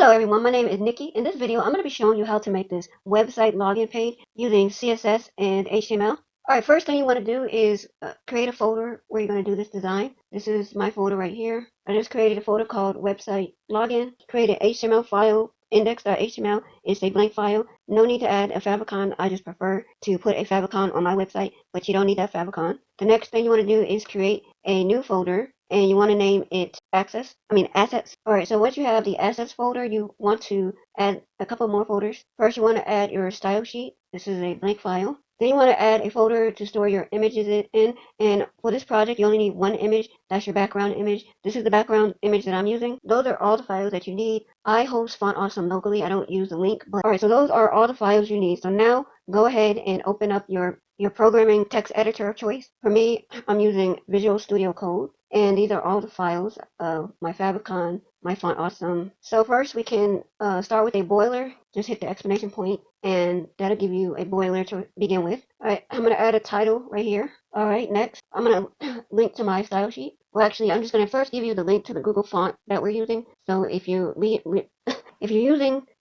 Hello everyone, my name is Nikki. In this video, I'm going to be showing you how to make this website login page using CSS and HTML. Alright, first thing you want to do is create a folder where you're going to do this design. This is my folder right here. I just created a folder called website login. Create an HTML file, index.html. It's a blank file. No need to add a favicon. I just prefer to put a favicon on my website, but you don't need that favicon. The next thing you want to do is create a new folder, and you want to name it assets. Alright, so once you have the assets folder, you want to add a couple more folders. First, you want to add your style sheet. This is a blank file. Then you want to add a folder to store your images in, and for this project, you only need one image. That's your background image. This is the background image that I'm using. Those are all the files that you need. I host Font Awesome locally. I don't use the link, but alright, so those are all the files you need. So now go ahead and open up your programming text editor of choice. For me, I'm using Visual Studio Code, and these are all the files of my favicon, my Font Awesome. So first we can start with a boiler. Just hit the exclamation point, and that'll give you a boiler to begin with. Alright, I'm going to add a title right here. Alright, next I'm going to link to my style sheet. Well, actually, I'm just going to first give you the link to the Google font that we're using. So if you're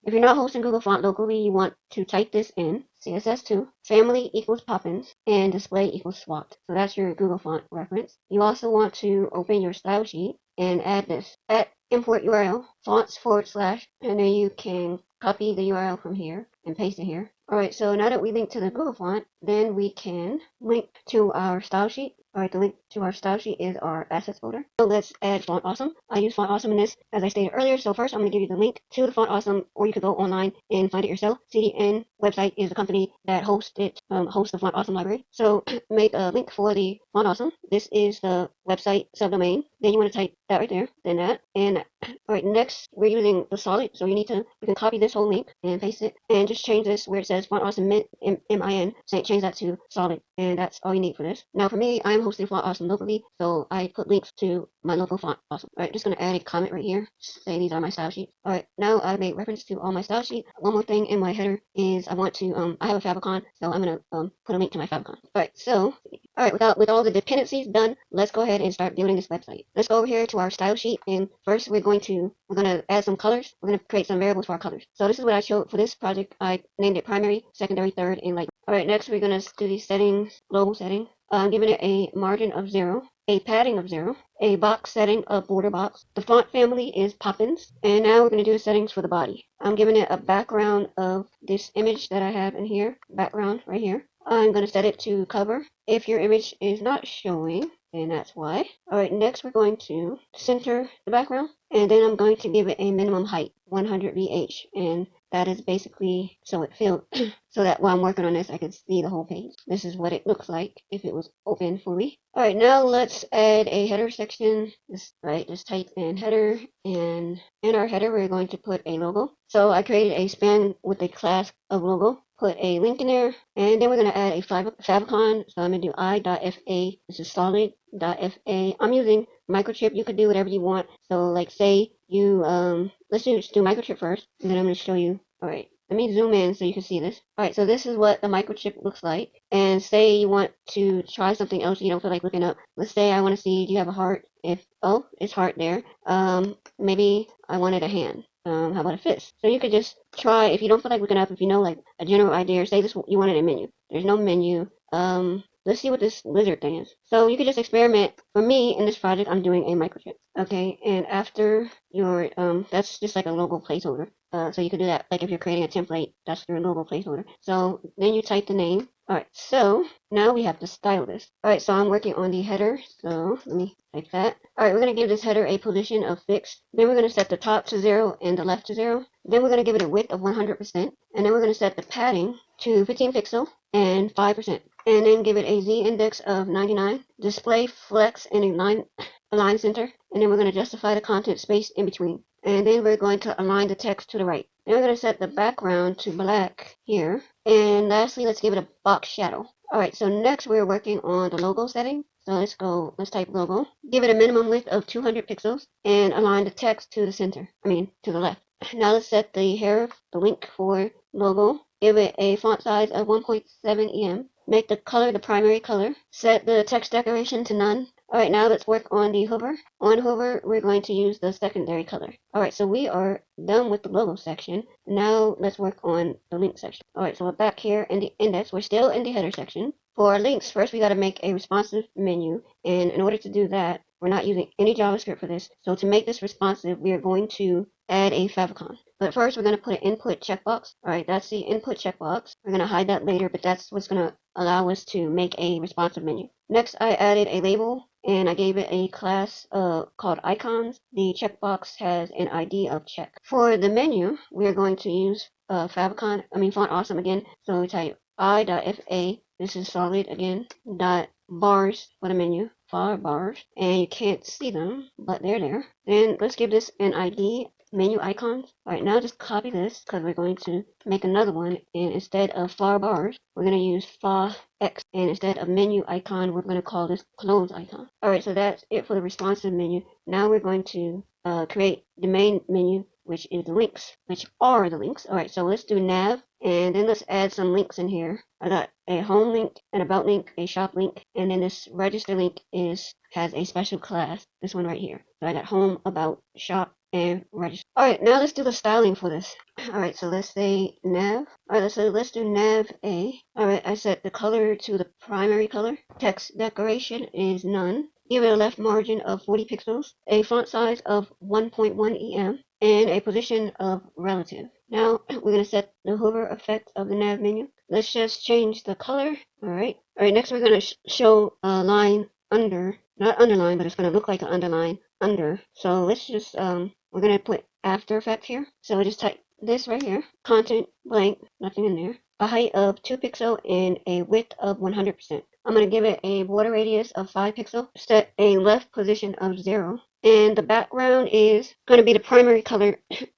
not hosting Google Font locally, you want to type this in: CSS2, family equals Poppins, and display equals SWAT. So that's your Google Font reference. You also want to open your style sheet and add this at import URL fonts / and then you can copy the URL from here and paste it here. Alright, so now that we link to the Google font, then we can link to our style sheet. Alright, the link to our style sheet is our assets folder. So let's add Font Awesome. I use Font Awesome in this, as I stated earlier. So first I'm going to give you the link to the Font Awesome, or you could go online and find it yourself. CDN website is the company that hosts the Font Awesome library. So make a link for the Font Awesome. This is the website subdomain. Then you want to type that right there, then that, and alright, next we're using the solid, so you can copy this whole link and paste it, and just change this where it says Font Awesome MIN, change that to solid, and that's all you need for this. Now for me, I'm hosting Font Awesome locally, so I put links to my local Font Awesome. Alright, just gonna add a comment right here, say these are my style sheets. Alright, now I made reference to all my style sheet. One more thing in my header is I want to, I have a favicon, so I'm gonna put a link to my favicon. Alright, with all the dependencies done, let's go ahead and start building this website. Let's go over here to our style sheet, and first we're going to add some colors. We're going to create some variables for our colors. So this is what I showed for this project. I named it primary, secondary, third, and light. Alright, next we're going to do these settings, global setting. I'm giving it a margin of 0, a padding of 0, a box setting of border box. The font family is Poppins, and now we're going to do the settings for the body. I'm giving it a background of this image that I have in here, background right here. I'm going to set it to cover. If your image is not showing, then that's why. Alright, next we're going to center the background, and then I'm going to give it a minimum height, 100 VH, and that is basically so it feels so that while I'm working on this I can see the whole page. This is what it looks like if it was open fully. Alright, now let's add a header section. Just type in header, and in our header we're going to put a logo. So I created a span with a class of logo. Put a link in there, and then we're going to add a favicon. So I'm going to do i.fa. This is solid.fa. I'm using microchip. You could do whatever you want. So like say you let's just do microchip first, and then I'm going to show you. Alright, let me zoom in so you can see this. Alright, so this is what the microchip looks like. And say you want to try something else you don't feel like looking up. Let's say I want to see, do you have a heart? It's heart there. Maybe I wanted a hand. How about a fist? So you could just try, if you don't feel like looking up, if you know like a general idea, say this you wanted a menu. There's no menu. Let's see what this lizard thing is. So you could just experiment. For me, in this project, I'm doing a microchip. Okay, and after your, that's just like a logo placeholder. So you could do that, like if you're creating a template, that's your logo placeholder. So then you type the name. Alright, so now we have to style this. Alright, so I'm working on the header, so let me type that. Alright, we're going to give this header a position of fixed. Then we're going to set the top to 0 and the left to 0. Then we're going to give it a width of 100%. And then we're going to set the padding to 15 pixel and 5%. And then give it a Z index of 99. Display flex and align center. And then we're going to justify the content space in between. And then we're going to align the text to the right. Then we're going to set the background to black here. And lastly, let's give it a box shadow. Alright, so next we're working on the logo setting. So let's type logo. Give it a minimum width of 200 pixels and align the text to the center. To the left. Now let's set the header, the link for logo. Give it a font size of 1.7 EM. Make the color the primary color. Set the text decoration to none. Alright, now let's work on the hover. On hover, we're going to use the secondary color. Alright, so we are done with the logo section. Now let's work on the link section. Alright, so we're back here in the index. We're still in the header section. For our links, first we got to make a responsive menu, and in order to do that, we're not using any JavaScript for this. So to make this responsive, we are going to add a favicon. But first, we're going to put an input checkbox. Alright, that's the input checkbox. We're going to hide that later, but that's what's going to allow us to make a responsive menu. Next, I added a label, and I gave it a class called icons. The checkbox has an ID of check. For the menu, we're going to use font awesome again. So we type I.fa. This is solid again. Dot bars for the menu. Far bars. And you can't see them, but they're there. Then let's give this an ID. Menu icons. Alright, now just copy this because we're going to make another one, and instead of far bars, we're going to use far X, and instead of menu icon, we're going to call this close icon. Alright, so that's it for the responsive menu. Now we're going to create the main menu, which is the links, which are the links. Alright, so let's do nav, and then let's add some links in here. I got a home link, an about link, a shop link, and then this register link has a special class, this one right here. So I got home, about, shop, and register. Alright, now let's do the styling for this. Alright, so let's say nav. Alright, so let's do nav A. Alright, I set the color to the primary color. Text decoration is none. Give it a left margin of 40 pixels, a font size of 1.1 em, and a position of relative. Now we're going to set the hover effect of the nav menu. Let's just change the color. Alright, next we're going to show a line under, not underline, but it's going to look like an underline under. So let's just, we're going to put After Effects here. So just type this right here. Content blank, nothing in there. A height of 2 pixel and a width of 100%. I'm going to give it a border radius of 5 pixel. Set a left position of 0. And the background is going to be the primary color,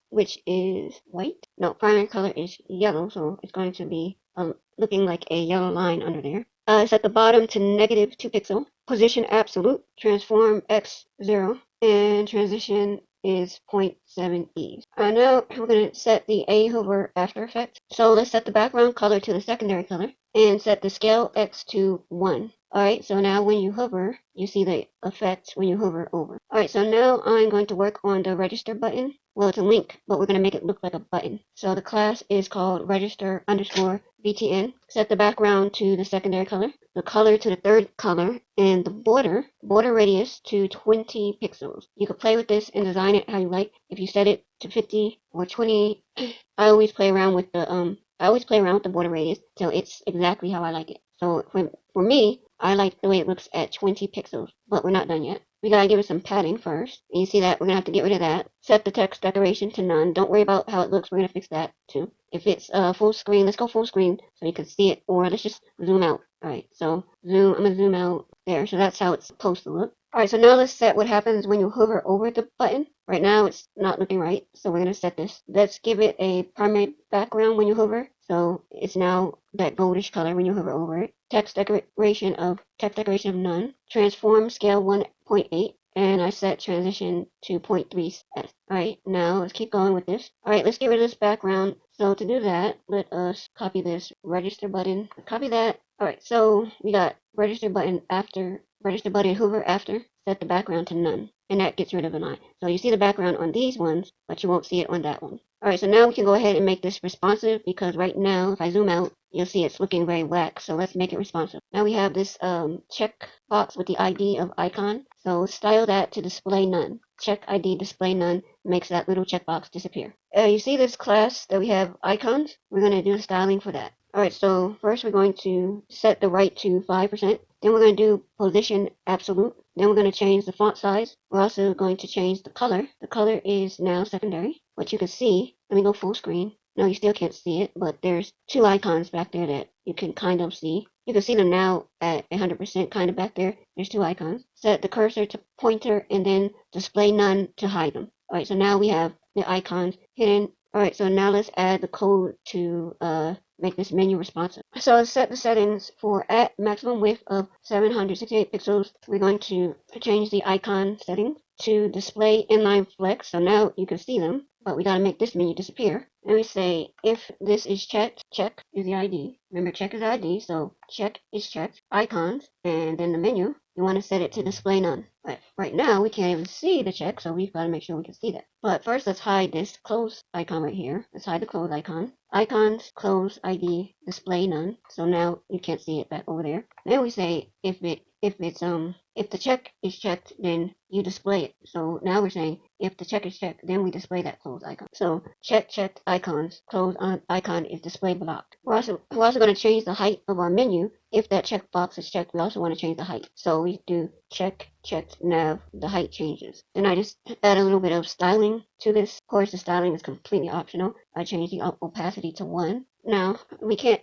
which is white. No, primary color is yellow, so it's going to be looking like a yellow line under there. Set the bottom to negative 2 pixel. Position absolute. Transform x 0. And transition is 0.7 eaves. Now we're going to set the A hover After Effects. So let's set the background color to the secondary color and set the scale X to 1. Alright, so now when you hover, you see the effect when you hover over. Alright, so now I'm going to work on the register button. Well, it's a link, but we're going to make it look like a button. So the class is called register underscore btn. Set the background to the secondary color, the color to the third color, and the border radius to 20 pixels. You can play with this and design it how you like. If you set it to 50 or 20, I always play around with the border radius, so it's exactly how I like it. So for me, I like the way it looks at 20 pixels, but we're not done yet. We gotta give it some padding first. And you see that? We're gonna have to get rid of that. Set the text decoration to none. Don't worry about how it looks. We're gonna fix that too. If it's full screen, let's go full screen so you can see it, or let's just zoom out. Alright, so I'm gonna zoom out there. So that's how it's supposed to look. Alright, so now let's set what happens when you hover over the button. Right now it's not looking right, so we're gonna set this. Let's give it a primary background when you hover. So it's now that goldish color when you hover over it. Text decoration of none. Transform scale 1.8. And I set transition to 0.3 s. Alright, now let's keep going with this. Alright, let's get rid of this background. So to do that, let us copy this register button. Copy that. Alright, so we got register button hover after, set the background to none. And that gets rid of the line. So you see the background on these ones, but you won't see it on that one. Alright, so now we can go ahead and make this responsive, because right now, if I zoom out, you'll see it's looking very whack. So let's make it responsive. Now we have this check box with the ID of icon. So style that to display none. Check ID display none makes that little checkbox disappear. You see this class that we have icons? We're going to do the styling for that. Alright, so first we're going to set the right to 5%. Then we're going to do position absolute. Then we're going to change the font size. We're also going to change the color. The color is now secondary. What you can see, let me go full screen. No, you still can't see it, but there's two icons back there that you can kind of see. You can see them now at 100% kind of back there. There's two icons. Set the cursor to pointer and then display none to hide them. Alright, so now we have the icons hidden. Alright, so now let's add the code to make this menu responsive. So let's set the settings for at maximum width of 768 pixels. We're going to change the icon settings to display inline flex. So now you can see them, but we gotta make this menu disappear. And we say if this is checked, check is the ID. Remember, check is ID, so check is checked. Icons, and then the menu, you want to set it to display none. But right now we can't even see the check, so we've got to make sure we can see that. But first, let's hide this close icon right here. Let's hide the close icon. Icons, close ID, display none. So now you can't see it back over there. Then we say if the check is checked, then you display it. So now we're saying if the check is checked, then we display that close icon. So check checked icons, close icon is display blocked. We're also going to change the height of our menu. If that checkbox is checked, we also want to change the height. So we do check checked nav, the height changes. Then I just add a little bit of styling to this. Of course, the styling is completely optional. I change the opacity to 1. Now, the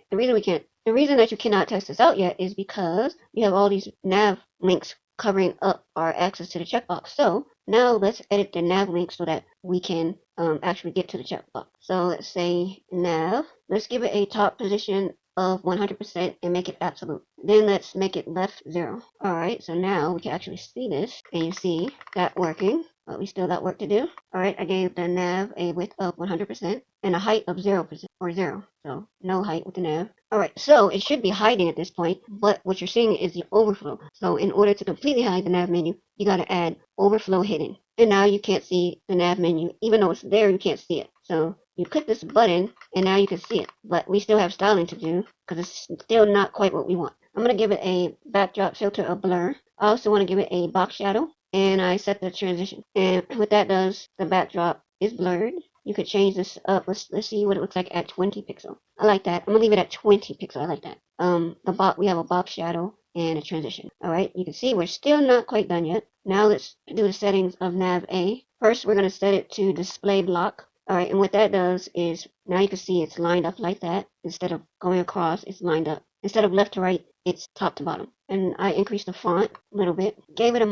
reason that you cannot test this out yet is because we have all these nav links covering up our access to the checkbox. So now let's edit the nav link so that we can actually get to the checkbox. So let's say nav. Let's give it a top position of 100% and make it absolute. Then let's make it left 0. Alright, so now we can actually see this, and you see that working, but we still got work to do. Alright, I gave the nav a width of 100% and a height of 0% or 0. So no height with the nav. Alright, so it should be hiding at this point, but what you're seeing is the overflow. So in order to completely hide the nav menu, you gotta add overflow hidden. And now you can't see the nav menu. Even though it's there, you can't see it. So you click this button, and now you can see it. But we still have styling to do, because it's still not quite what we want. I'm going to give it a backdrop filter of blur. I also want to give it a box shadow, and I set the transition. And what that does, the backdrop is blurred. You could change this up. Let's see what it looks like at 20 pixel. I like that. I'm gonna leave it at 20 pixel. I like that. We have a box shadow and a transition. All right, you can see we're still not quite done yet. Now let's do the settings of nav A. First, we're gonna set it to display block. All right, and what that does is now you can see it's lined up like that. Instead of going across, it's lined up. Instead of left to right, it's top to bottom. And I increased the font a little bit. Gave it a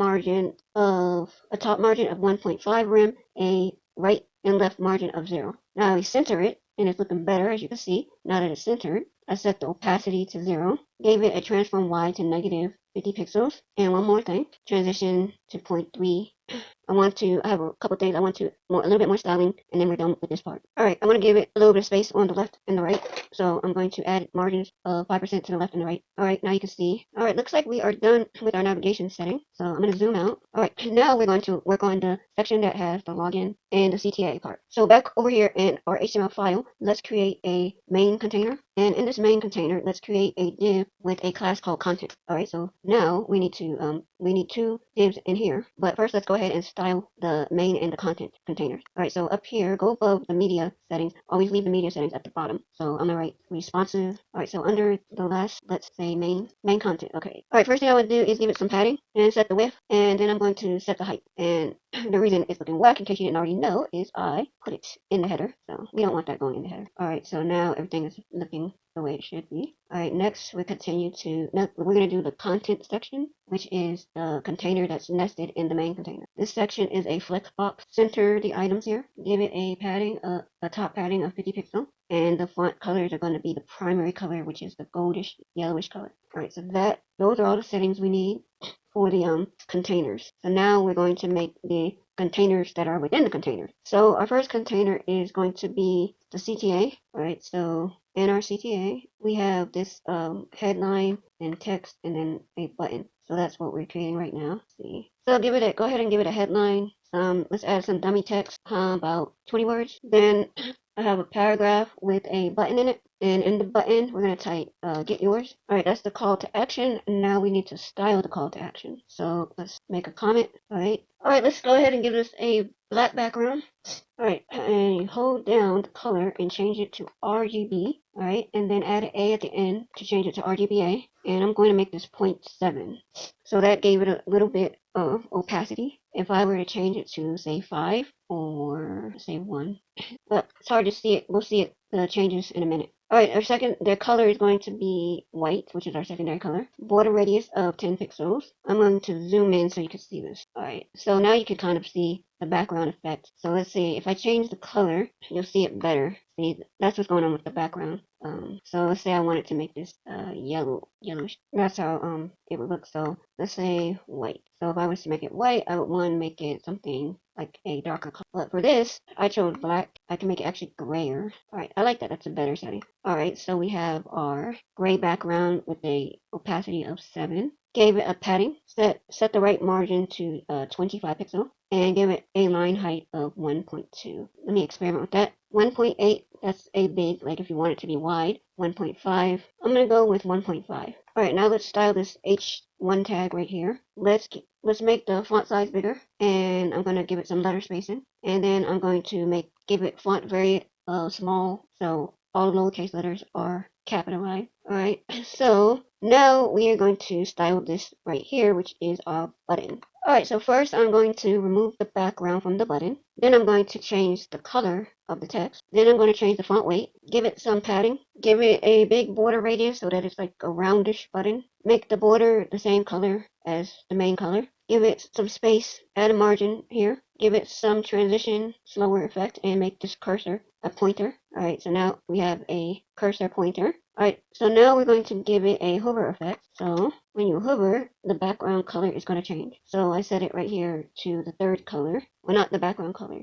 top margin of 1.5 rem, a right and left margin of 0. Now I center it, and it's looking better, as you can see. Now that it's centered, I set the opacity to 0. Gave it a transform Y to negative 50 pixels. And one more thing, transition to 0.3. I have a couple things I want to, a little bit more styling, and then we're done with this part. Alright, I'm going to give it a little bit of space on the left and the right. So I'm going to add margins of 5% to the left and the right. Alright, now you can see. Alright, looks like we are done with our navigation setting. So I'm going to zoom out. Alright, now we're going to work on the section that has the login and the CTA part. So back over here in our HTML file, let's create a main container. And in this main container, let's create a div with a class called content. Alright, so now we need two divs in here. But first, let's go ahead and style the main and the content containers. Alright, so up here, go above the media settings. Always leave the media settings at the bottom. So I'm gonna write responsive. Alright, so under the last, let's say main content. Okay. Alright, first thing I want to do is give it some padding and set the width, and then I'm going to set the height. And the reason it's looking whack, in case you didn't already know, is I put it in the header. So we don't want that going in the header. Alright, so now everything is looking the way it should be. Alright, next we're going to do the content section, which is the container that's nested in the main container. This section is a flex box. Center the items here. Give it a padding, a top padding of 50 pixel. And the font colors are going to be the primary color, which is the goldish yellowish color. Alright, so those are all the settings we need for the containers. So now we're going to make the containers that are within the container. So our first container is going to be the CTA. Alright, so in our CTA, we have this headline and text and then a button. So that's what we're creating right now. Let's see. So go ahead and give it a headline. Let's add some dummy text, about 20 words. Then I have a paragraph with a button in it. And in the button, we're going to type, get yours. Alright, that's the call to action. And now we need to style the call to action. So let's make a comment. Alright, let's go ahead and give this a black background. Alright, and you hold down the color and change it to RGB. Alright, and then add an A at the end to change it to RGBA. And I'm going to make this 0.7. So that gave it a little bit of opacity. If I were to change it to, say, 5 or, say, 1. But it's hard to see it. We'll see it, the changes in a minute. Alright, their color is going to be white, which is our secondary color. Border radius of 10 pixels. I'm going to zoom in so you can see this. Alright, so now you can kind of see the background effect. So let's see, if I change the color, you'll see it better. See, that's what's going on with the background. So let's say I wanted to make this yellowish. That's how it would look. So let's say white. So if I was to make it white, I would want to make it something like a darker color. But for this, I chose black. I can make it actually grayer. All right, I like that. That's a better setting. All right, so we have our gray background with a opacity of 7. Gave it a padding. Set the right margin to 25 pixel and give it a line height of 1.2. Let me experiment with that. 1.8, that's a big, like if you want it to be wide. 1.5, I'm going to go with 1.5. Alright, now let's style this H1 tag right here. Let's make the font size bigger, and I'm going to give it some letter spacing. And then I'm going to give it font very small, so all lowercase letters are capitalized. Alright, so now we are going to style this right here, which is our button. Alright, so first I'm going to remove the background from the button. Then I'm going to change the color of the text. Then I'm going to change the font weight. Give it some padding. Give it a big border radius so that it's like a roundish button. Make the border the same color as the main color. Give it some space. Add a margin here. Give it some transition, slower effect, and make this cursor a pointer. Alright, so now we have a cursor pointer. Alright, so now we're going to give it a hover effect. So when you hover, the background color is going to change. So I set it right here to the third color. Well, not the background color,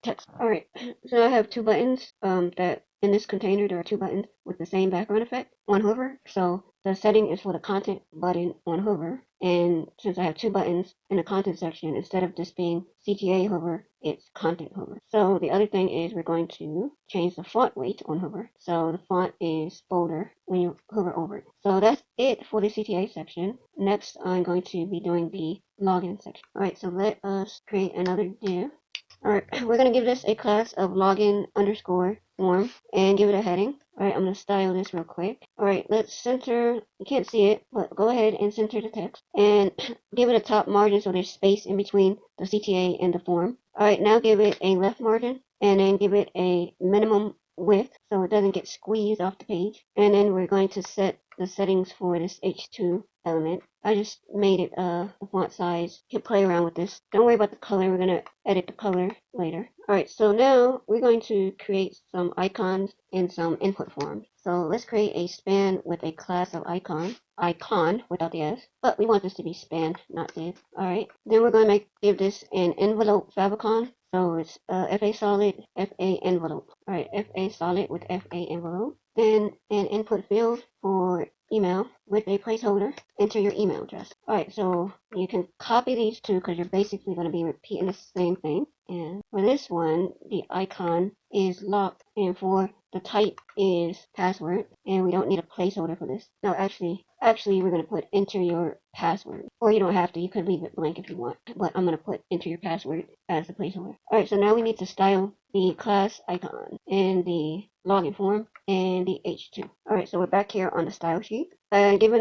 text. Alright, so I have two buttons that in this container. There are two buttons with the same background effect on hover. So the setting is for the content button on hover. And since I have two buttons in the content section, instead of this being CTA hover, it's content hover. So the other thing is we're going to change the font weight on hover. So the font is bolder when you hover over it. So that's it for the CTA section. Next, I'm going to be doing the login section. Alright, so let us create another div. Alright, we're going to give this a class of login underscore form and give it a heading. Alright, I'm going to style this real quick. Alright, let's center, you can't see it, but go ahead and center the text and give it a top margin so there's space in between the CTA and the form. Alright, now give it a left margin and then give it a minimum width so it doesn't get squeezed off the page. And then we're going to set the settings for this H2 element. I just made it the font size. You can play around with this. Don't worry about the color. We're going to edit the color later. Alright, so now we're going to create some icons and some input forms. So let's create a span with a class of icon without the S, but we want this to be span, not div. Alright, then we're going to give this an envelope favicon. So it's FA solid, FA envelope. Alright, FA solid with FA envelope. Then an input field for email with a placeholder. Enter your email address. Alright, so you can copy these two because you're basically going to be repeating the same thing. And for this one, the icon is locked, and for the type is password, and we don't need a placeholder for this. No, actually, we're going to put enter your password. Or you don't have to, you could leave it blank if you want, but I'm going to put enter your password as the placeholder. Alright, so now we need to style the class icon and the login form and the H2. Alright, so we're back here on the style sheet. I gave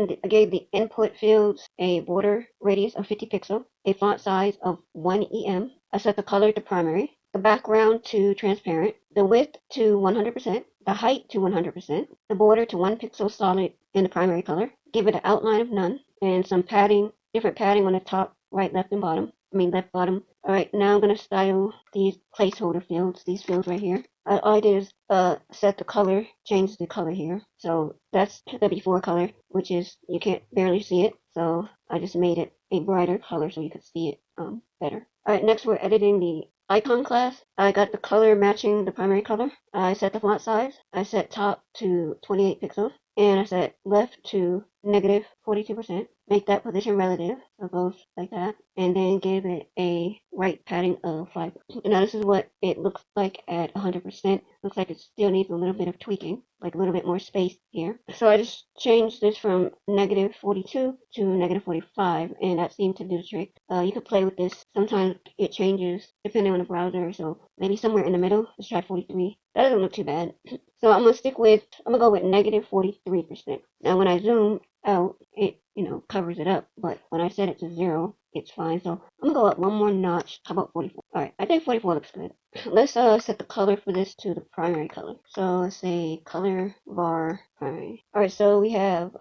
the input fields a border radius of 50 pixels, a font size of 1 EM. I set the color to primary, the background to transparent, the width to 100%, the height to 100%, the border to 1 pixel solid in the primary color. Give it an outline of none, and some padding, different padding on the top, right, left, and bottom. Left, bottom. Alright, now I'm going to style these placeholder fields, these fields right here. All I did is set the color, change the color here. So that's the before color, which is, you can't barely see it. So I just made it a brighter color so you could see it better. Alright, next we're editing the icon class. I got the color matching the primary color. I set the font size. I set top to 28 pixels. And I set left to negative 42%. Make that position relative, so it goes like that. And then give it a right padding of 5. And now this is what it looks like at 100%. Looks like it still needs a little bit of tweaking, like a little bit more space here. So I just changed this from negative 42 to negative 45, and that seemed to do the trick. You could play with this. Sometimes it changes depending on the browser, so maybe somewhere in the middle. Let's try 43. That doesn't look too bad. So I'm gonna go with negative 43%. Now when I zoom out, it, covers it up, but when I set it to 0, it's fine. So I'm gonna go up one more notch. How about 44? Alright, I think 44 looks good. Let's set the color for this to the primary color. So let's say color var primary. Alright, so we have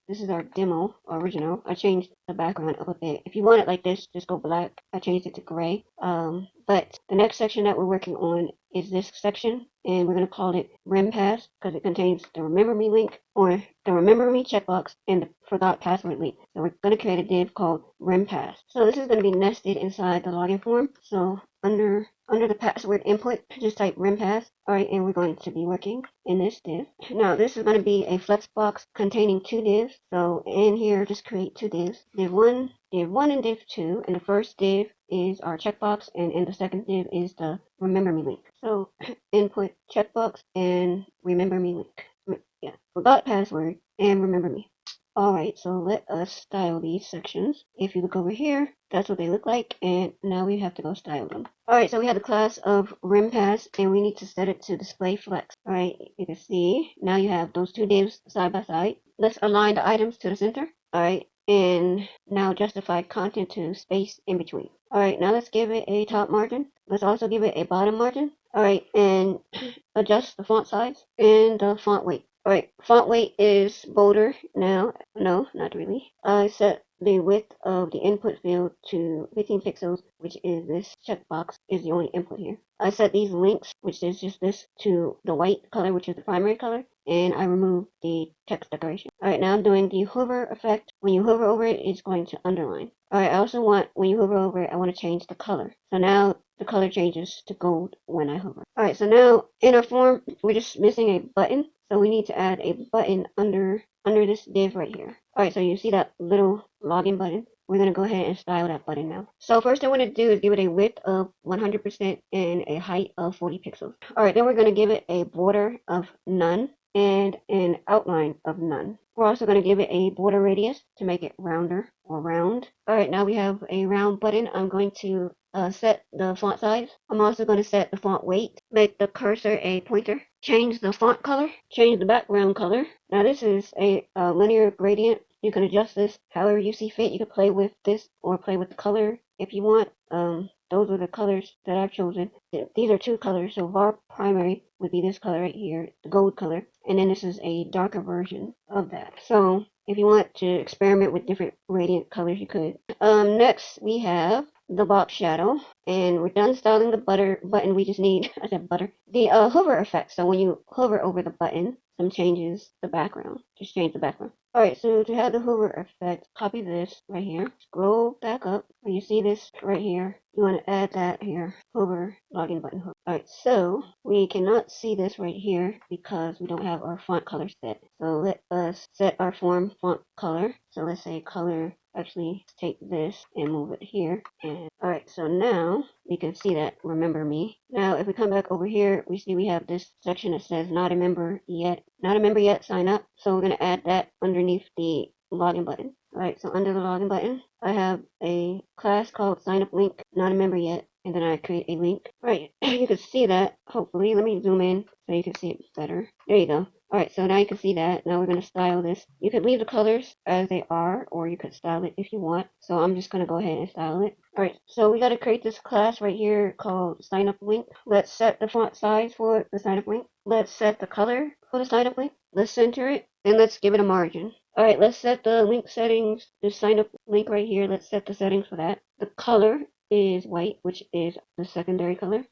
this is our demo original. I changed the background up a bit. If you want it like this, just go black. I changed it to gray. But the next section that we're working on is this section, and we're going to call it Rim Pass because it contains the Remember Me link or the Remember Me checkbox and the Forgot Password link. So we're going to create a div called Rim Pass. So this is going to be nested inside the login form. So under the password input, just type rimpass. Alright, and we're going to be working in this div. Now this is going to be a flex box containing two divs. So in here, just create two divs. Div 1 and div 2, and the first div is our checkbox, and in the second div is the remember me link. So input checkbox and remember me link. Yeah, forgot password and remember me. Alright, so let us style these sections. If you look over here, that's what they look like, and now we have to go style them. Alright, so we have the class of rimpass, and we need to set it to display flex. Alright, you can see, now you have those two divs side by side. Let's align the items to the center. Alright, and now justify content to space in between. Alright, now let's give it a top margin. Let's also give it a bottom margin. Alright, and adjust the font size and the font weight. Alright, font weight is bolder now. No, not really. I set the width of the input field to 15 pixels, which is this checkbox is the only input here. I set these links, which is just this, to the white color, which is the primary color, and I remove the text decoration. Alright, now I'm doing the hover effect. When you hover over it, it's going to underline. Alright, I also want, when you hover over it, I want to change the color. So now the color changes to gold when I hover. Alright, so now in our form, we're just missing a button. So we need to add a button under this div right here. Alright, so you see that little login button? We're going to go ahead and style that button now. So first I want to do is give it a width of 100% and a height of 40 pixels. Alright, then we're going to give it a border of none and an outline of none. We're also going to give it a border radius to make it rounder or round. Alright, now we have a round button. I'm going to set the font size. I'm also going to set the font weight, make the cursor a pointer, change the font color, change the background color. Now this is a linear gradient. You can adjust this however you see fit. You can play with this or play with the color if you want. Those are the colors that I've chosen. These are two colors, so var primary would be this color right here, the gold color, and then this is a darker version of that. So if you want to experiment with different gradient colors, you could. Next we have the box shadow, and we're done styling the button. We just need, I said butter, the hover effect. So when you hover over the button, some changes the background. Just change the background. Alright, so to have the hover effect, copy this right here, scroll back up, where you see this right here. You want to add that here, hover login button hook. Alright, so we cannot see this right here because we don't have our font color set. So let us set our form font color. So let's say color, actually take this and move it here. And alright, so now we can see that remember me. Now if we come back over here, we see we have this section that says not a member yet, sign up. So we're going to add that underneath the login button. Alright, so under the login button, I have a class called sign up link, not a member yet, and then I create a link. Alright, you can see that, hopefully. Let me zoom in so you can see it better. There you go. Alright, so now you can see that. Now we're going to style this. You could leave the colors as they are, or you could style it if you want. So I'm just going to go ahead and style it. Alright, so we got to create this class right here called sign up link. Let's set the font size for the sign up link. Let's set the color for the sign up link. Let's center it, and let's give it a margin. Alright, let's set the link settings, the sign up link right here. Let's set the settings for that. The color is white, which is the secondary color.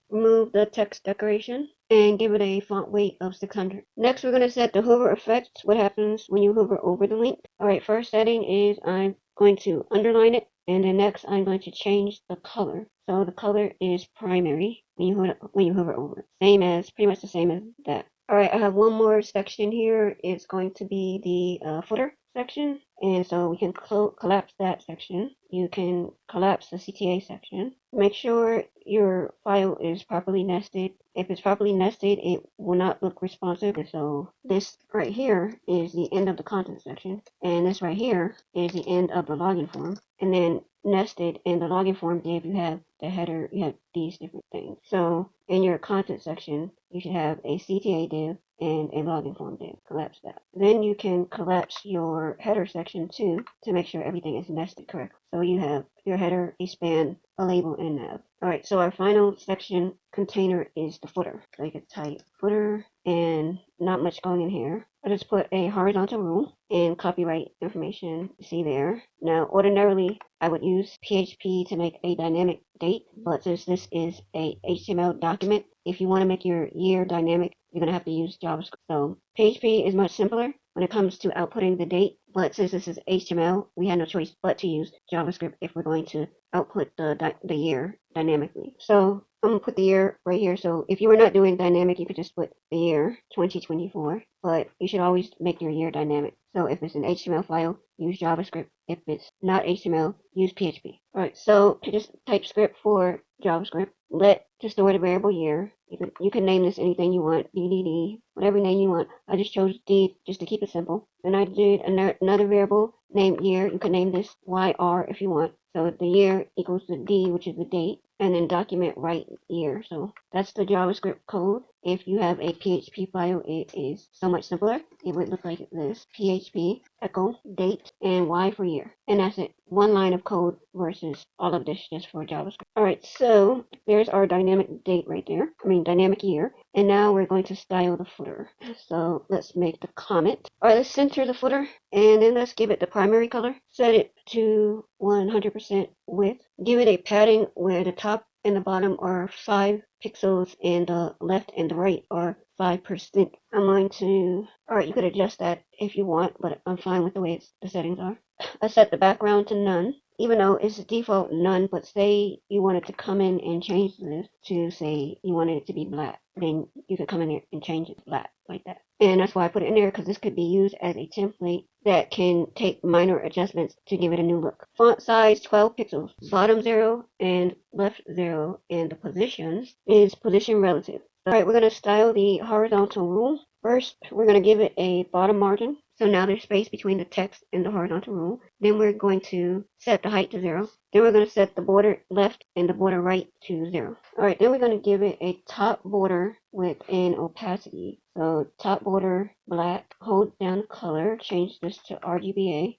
Remove the text decoration and give it a font weight of 600. Next, we're going to set the hover effect, what happens when you hover over the link. Alright, first setting is I'm going to underline it, and then next I'm going to change the color. So the color is primary when you hover over it. Pretty much the same as that. Alright, I have one more section here. It's going to be the footer section, and so we can collapse that section. You can collapse the CTA section. Make sure your file is properly nested. If it's properly nested, it will not look responsive. So this right here is the end of the content section, and this right here is the end of the login form. And then nested in the login form div, you have the header, you have these different things. So in your content section, you should have a CTA div and a login form div. Collapse that. Then you can collapse your header section too to make sure everything is nested correctly. So you have your header, a span, a label, and nav. Alright, so our final section container is the footer. So you can type footer, and not much going in here. I just put a horizontal rule and copyright information, see there. Now, ordinarily, I would use PHP to make a dynamic date, but since this is a HTML document, if you want to make your year dynamic, you're going to have to use JavaScript. So PHP is much simpler when it comes to outputting the date, but since this is HTML, we had no choice but to use JavaScript if we're going to output the year dynamically. So I'm going to put the year right here. So if you were not doing dynamic, you could just put the year 2024, but you should always make your year dynamic. So if it's an HTML file, use JavaScript. If it's not HTML, use PHP. Alright, so to just type script for JavaScript, let to store the variable year. You can name this anything you want, DDD, whatever name you want. I just chose D just to keep it simple. Then I did another variable named year. You can name this YR if you want. So the year equals the D, which is the date, and then document write year. So that's the JavaScript code. If you have a PHP file, it is so much simpler. It would look like this: PHP echo date and Y for year. And that's it. One line of code versus all of this just for JavaScript. Alright, so there's our dynamic date right there. Dynamic year. And now we're going to style the footer. So let's make the comment. Alright, let's center the footer. And then let's give it the primary color. Set it to 100% width. Give it a padding where the top and the bottom are 5 pixels and the left and the right are 5%. I'm going to, alright, you could adjust that if you want, but I'm fine with the way the settings are. I set the background to none, even though it's default none, but say you wanted to come in and change this to say you wanted it to be black, then you could come in here and change it to black like that. And that's why I put it in there, because this could be used as a template that can take minor adjustments to give it a new look. Font size 12 pixels, bottom 0 and left 0, and the positions is position relative. Alright, we're going to style the horizontal rule. First, we're going to give it a bottom margin. So now there's space between the text and the horizontal rule. Then we're going to set the height to 0. Then we're going to set the border left and the border right to 0. Alright, then we're going to give it a top border with an opacity. So top border black, hold down color, change this to RGB,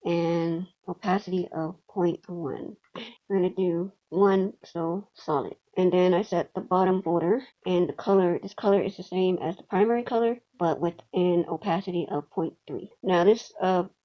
and opacity of 0.1. We're going to do 1, so solid. And then I set the bottom border, and the color, this color is the same as the primary color, but with an opacity of 0.3. Now this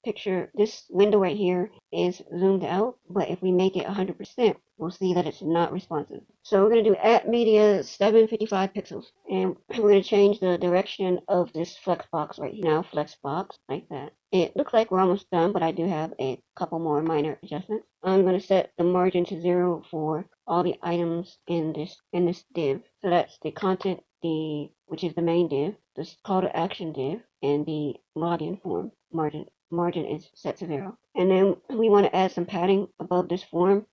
picture, this window right here is zoomed out, but if we make it 100%, we'll see that it's not responsive. So we're going to do at media 755 pixels, and we're going to change the direction of this flex box right here. Now flex box like that. It looks like we're almost done, but I do have a couple more minor adjustments. I'm going to set the margin to 0 for all the items in this div. So that's the content, which is the main div, the call to action div, and the login form margin is set to 0. And then we want to add some padding above this form,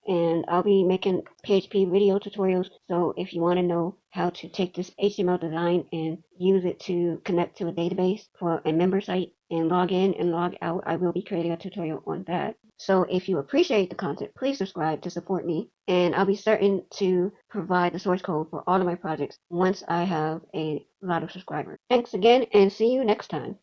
and I'll be making PHP video tutorials, so if you want to know how to take this HTML design and use it to connect to a database for a member site and log in and log out, I will be creating a tutorial on that. So if you appreciate the content, please subscribe to support me, and I'll be certain to provide the source code for all of my projects once I have a lot of subscribers. Thanks again, and see you next time.